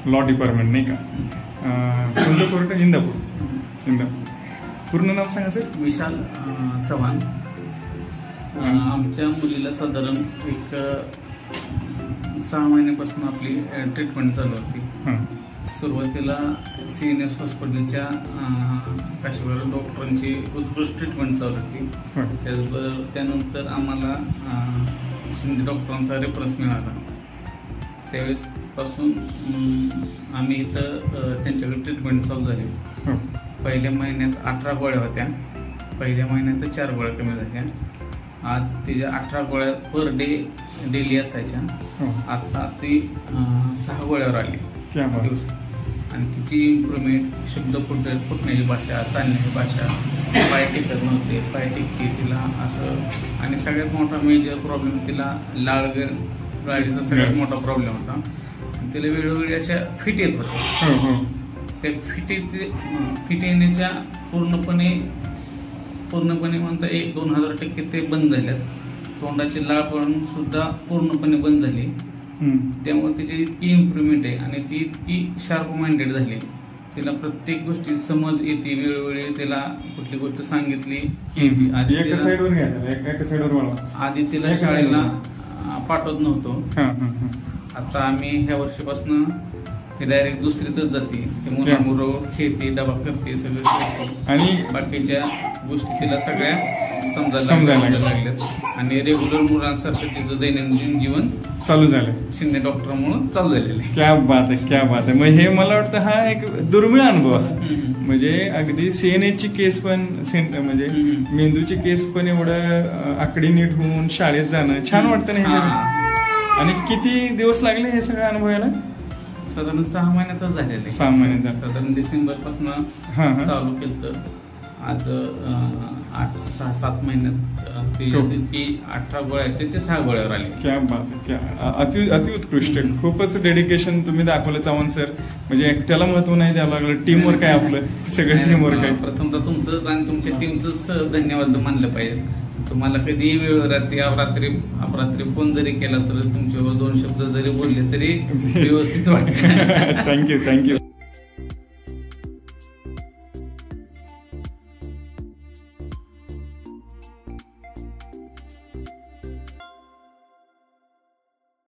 Law department नाही का? कोणतं कोर्ट? इंदापूर. पूर्ण नाव सांगा सर. विशाल चव्हाण. आमच्या मुलीला साधारण एक 6 महिन्यापासून आपली ट्रीटमेंट चालू होती. सुरुवातीला CNS हॉस्पिटलच्या काशीवाड डॉक्टरांची उत्कृष्ट ट्रीटमेंट चालू होती. त्याचबरोबर त्यानंतर आम्हाला शिंदे डॉक्टरांचा रेफरन्स मिळाला. त्यावेळेसपासून आम्ही इथं त्यांच्याकडे ट्रीटमेंट चालू झाली. पहिल्या महिन्यात 18 गोळ्या होत्या. पहिल्या महिन्यात 4 गोळ्या कमी झाल्या. आज तिच्या 18 गोळ्या पर डे डेली असायच्या. आता ती 6 गोळ्यावर आली दिवस. आणि तिची इम्प्रुव्हमेंट, शब्द फुटण्याची भाषा, चालण्याची भाषा, पाय टेकत नव्हते, पाय टेकते तिला असं. आणि सगळ्यात मोठा मेजर प्रॉब्लेम तिला गाडीचा सगळ्यात मोठा प्रॉब्लेम होता. तिला वेळोवेळी अशा फिट येत होत्या. त्या फिट येण्याच्या पूर्णपणे म्हणता 1-2,000% ते बंद झाल्यात. तोंडाची लाळ पण सुद्धा पूर्णपणे बंद झाली. त्यामुळे तिची इतकी इम्प्रुव्हमेंट आहे आणि ती इतकी शार्प माइंडेड झाली. तिला प्रत्येक गोष्टी समज येते. वेळोवेळी तिला कुठली गोष्ट सांगितली आधी तिला शाळेला पाठवत नव्हतो. आता आम्ही ह्या वर्षीपासून ती डायरेक्ट दुसरीतच जाते. ते मुलामुळं खेळते, डबा करते, सगळं करते आणि बाकीच्या गोष्टी तिला सगळ्या समजायला लागल्यात. आणि रेग्युलर मुलांसारखं तिचं दैनंदिन जीवन चालू झालं. शिंदे डॉक्टरांमुळे चालू झालेलं आहे. क्या बात आहे, क्या बात आहे. मग हे मला वाटतं हा एक दुर्मिळ अनुभव असं. म्हणजे अगदी CNS केस पण म्हणजे मेंदूची केस पण एवढं आकडी नीट होऊन शाळेत जाणं छान वाटतं ना हे. आणि किती दिवस लागले हे सगळं अनुभवायला? साधारण 6 महिन्यातच झालेलं. 6 महिन्यात. साधारण डिसेंबर पासून चालू केलं. आज 6-7 महिन्यात ती 18 गोळ्याचे ते 6 गोळ्यावर आले. क्या बात आहे, क्या अतिउत्कृष्ट. खूपच डेडिकेशन तुम्ही दाखवलं चव्हाण सर. म्हणजे एकट्याला महत्व नाही द्यावं लागलं, टीमवर्क आहे आपलं, सगळं टीमवर्क आहे. प्रथमतः तुमचं आणि तुमच्या टीमच धन्यवाद मानलं पाहिजे. तुम्हाला कधी वेळ अपरात्री फोन जरी केला तर तुमच्यावर 2 शब्द जरी बोलले तरी व्यवस्थित वाटतं. थँक्यू.